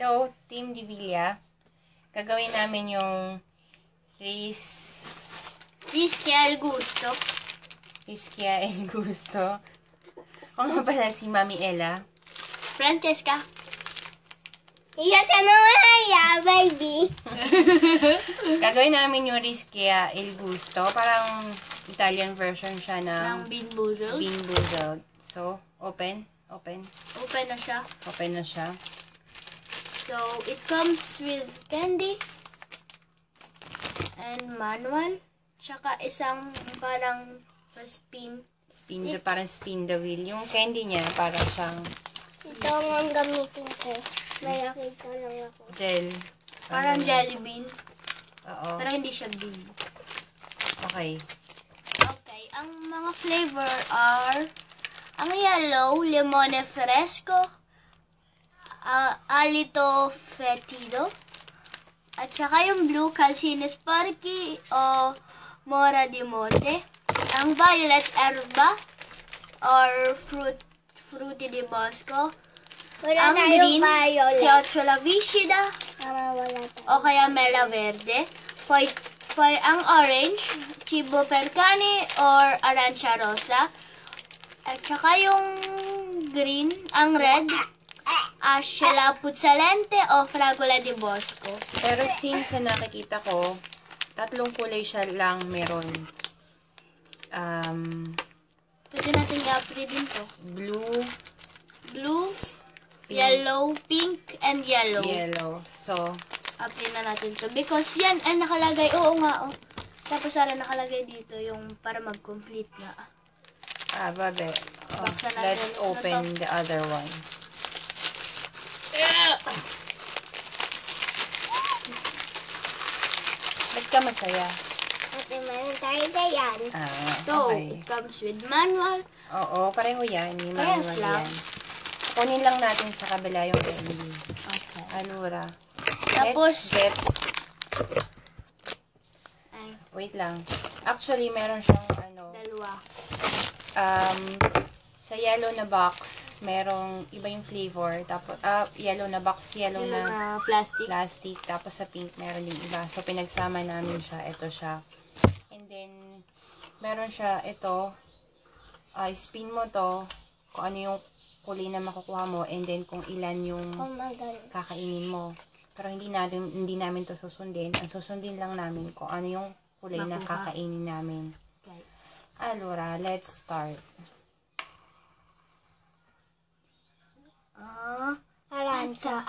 Hello, Team Divilla. Gagawin namin yung Risquea el gusto. Risquea el gusto. Ako nga pala si Mami Ella. Francesca. Iya, sana baby. Gagawin namin yung Risquea el gusto. Parang Italian version siya ng Bean boozled. Bean boozled. So, open. Open na siya. Open na siya. So, it comes with candy and manual. Tsaka isang parang spin. Parang spin the wheel. Yung candy niya, parang siyang Ito ang gamitin ko. May nakita lang ako. gel. Parang jelly bean. Oo. Pero hindi siya bean. Okay. Okay, ang mga flavor are ang yellow, limone fresco, alito fetido, at saka yung blue, calcine sparky o mora di monte. Ang violet, herba or fruity di bosco. Wala Ang tayong green, violet. Chiocciola vicida Wala tayo. o kaya mela verde. Ang orange, Cibo percani or arancia rosa. At saka yung green, ang red, Ascella puzzolente o fragola di bosco. Pero since nakikita ko, tatlong kulay siya lang meron. Pwede natin i-apply din to. Blue, Pink. yellow, pink, and yellow. So, Apply na natin to. Because yan ay nakalagay, oo nga, oh. Tapos sana nakalagay dito yung para mag-complete nga. babe. Buksan natin. Let's open the other one. Ba't ka masaya? Ate, meron tayo yan. So, Okay. it comes with manual. Oo, pareho yan. Yung Parehas manual lang. yan. Kunin lang natin sa kabila yung candy. Okay. Alura. Tapos, Let's get... ay, Wait lang. Actually, meron siyang dalawa. sa yellow na box, merong iba yung flavor. Tapos, yellow na box, yellow Yung na plastic. plastic. Tapos sa pink, meron din iba. So, pinagsama namin siya. Ito siya. And then, meron siya ito. Spin mo to. Kung ano yung kulay na makukuha mo. And then, kung ilan yung Oh my God. kakainin mo. Pero hindi namin to susundin. Ang susundin lang namin kung ano yung kulay na Makuha. kakainin namin. Okay. Alura, let's start. Arancia.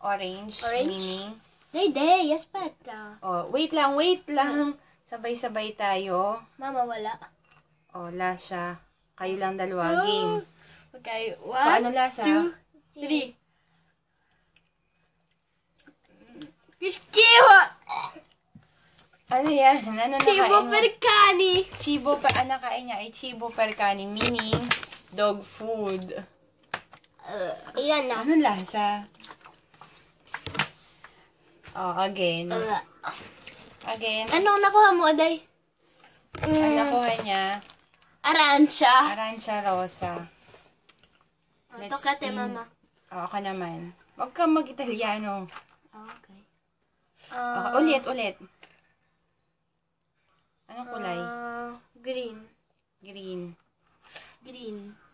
Orange. Orange? Meaning, Day, aspetta. wait lang. Sabay-sabay tayo. Mama, wala. La siya. Kayo lang dalawa. Game. Okay, Paano 1, lasa? 2, 3. Piskiwa! Ano yan? Ano Cibo nakain mo? percani. Ang nakain niya ay Cibo percani, meaning dog food. Iyan na. Ano lasa? Again. Again. Anong nakuha mo, Aday? Ang nakuha niya, Arancia. Arancia rosa. Tokate, spin. Mama. Ako naman. Huwag kang mag-Italiano. Okay. Ulit. Anong kulay? Green. Green.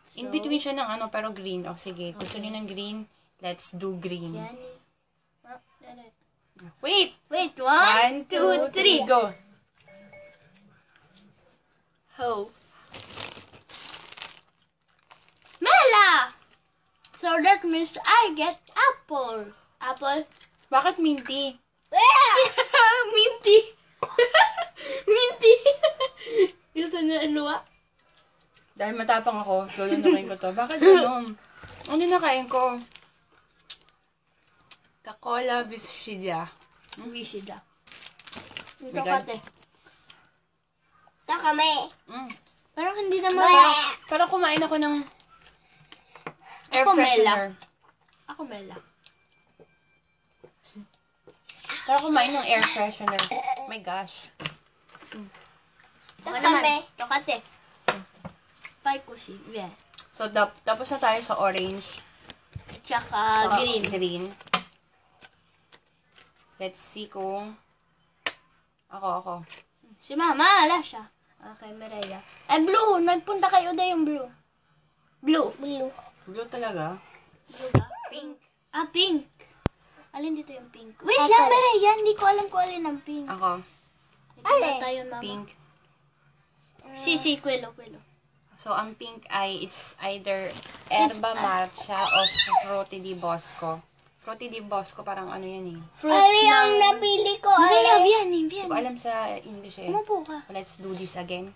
So, In between siya ng pero green. Sige. Gusto niyo ng green? Let's do green. Jenny. Wait! Wait, 1, 2, 3. Go! Ho. Mela! So that means I get apple. Apple. Bakit minty? Minty. Minty. Gusto na luwa? Dahil matapang ako, lulunukin ko to. Bakit gano'n? Ano nakain ko? Coca-Cola Viscida. Visida. Vegan. Tokate. Ito kami. Parang hindi naman. Parang kumain ako ng air Ako, freshener. Ako, Mela. Parang kumain ng air freshener. Oh my gosh. Ito Ako kami. naman. Tokate. Pai ko si. Yeah. So, tapos na tayo sa orange. tsaka green. Green. Let's see kung... Ako. Si Mama, ala siya. Okay, Mireya. Blue. Nagpunta kayo na yung blue. Blue. Blue talaga? Blue ba? Pink. Pink. Alin dito yung pink? Wait lang, Mireya. Hindi ko alam kung alin ang pink. Ako. Ito ba tayo, Mama? Pink. Si, kwelo. So, ang pink ay, it's either Erba Matcha o Fruity di Bosco. Fruity di Bosco, parang ano yan eh. Fruit ang napili ko. Mireya, Vian. Hindi ko alam sa English eh. Umupo ka. Let's do this again.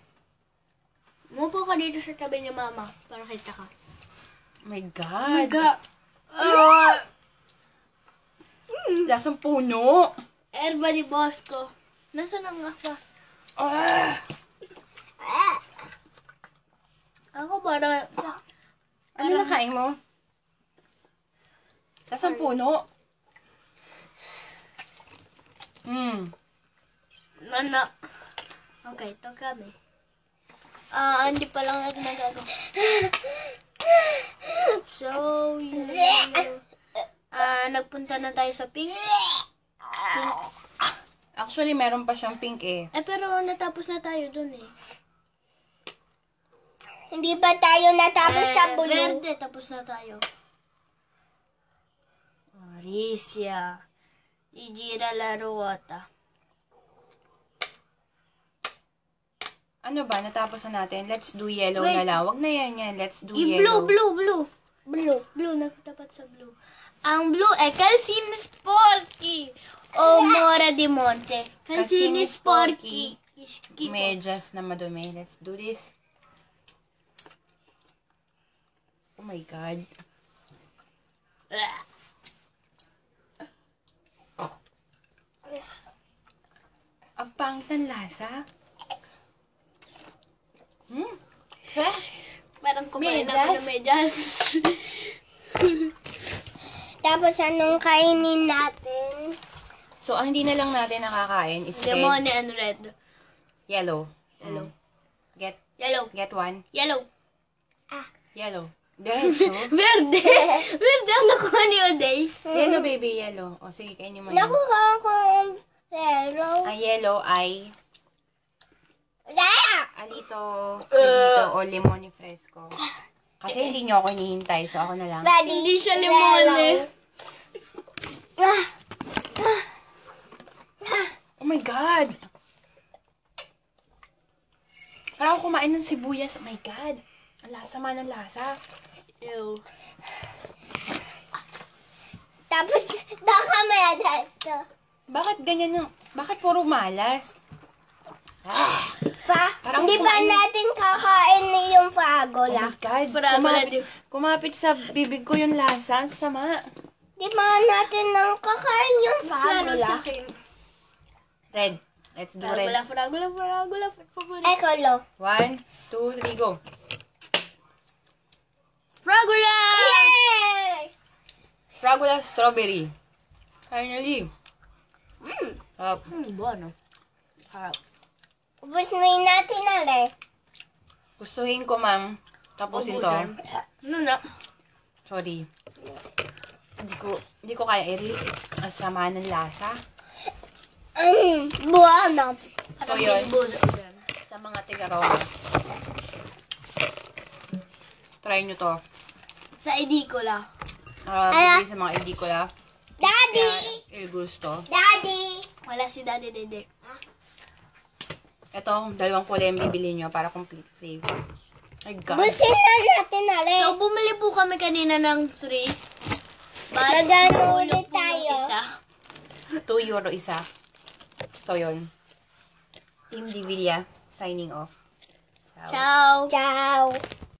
Umupo ka dito sa tabi ni Mama para kita ka. Oh my God. Lasang puno. Erba di Bosco. Nasaan ang ako? Ako parang... Ano nakain mo? Lasang puno. Nana. Okay, ito kami. Hindi pa lang nagagawa. So, yun. Nagpunta na tayo sa pink. Actually, meron pa siyang pink eh. Pero natapos na tayo dun eh. Hindi pa tayo natapos sa blue. Verde, tapos na tayo. Mauricia. Ijira la ruota. Ano ba? Natapos na natin. Let's do yellow Wait. na lang. Wag na yan. Let's do Blue, yellow. Blue, nagtapat sa blue. Ang blue ay Calcine Sporky o Mora di Monte. Calcine Sporky. Medyas na madumi. Let's do this. Oh my God. Ang pangit ng lasa. Parang kumain ako ng medyas. Tapos anong kainin natin? So, ang hindi na lang natin nakakain is red. Lemon and red. Yellow. Yellow. Get one. Yellow. Yellow. Diretso. Verde. Verde ang nakuha ni Oday. Yellow, baby. Yellow. O, sige, kainin mo yun. Nakuha ko ang yellow. Ang yellow ay Daya! alito, alito o limon fresco. Kasi hindi nyo ako hinihintay, so ako na lang. Hindi siya limon eh. Oh my God! Parang ako kumain ng sibuyas. Oh my God! Ang lasa man ng lasa. Ew. Tapos, baka malas. Bakit ganyan yung... Bakit puro malas? Parang Hindi ba kumain- natin kakain ni yung Oh fagola? my God! Paragola Kumapit sa bibig ko yung lasa. Ang sama. Di ba natin nang kakain yung Lalo fagola? sa akin. Red. Let's do red. Fragola. Ekolo. 1, 2, 3, go. Fragola! Yay! Fragula strawberry. Finally. Bueno. Harap. Ubus na yun natin na Gustuhin ko, ma'am. Tapusin to. No. Sorry. Hindi ko kaya i-release. Ang sama ng lasa. Buwana. So, yun. Sa mga tigarong. Try nyo to. Sa edikola. Bigay sa mga edikola. Daddy! Il gusto. Daddy! Wala si Daddy Dede. Ito, dalawang kulay ang bibili nyo para complete flavor. My God. Busin na natin So, bumili po kami kanina ng 3. Magano ulit tayo? Isa. €2 isa. So, yun. Team Divilla, signing off. Ciao. Ciao. Ciao!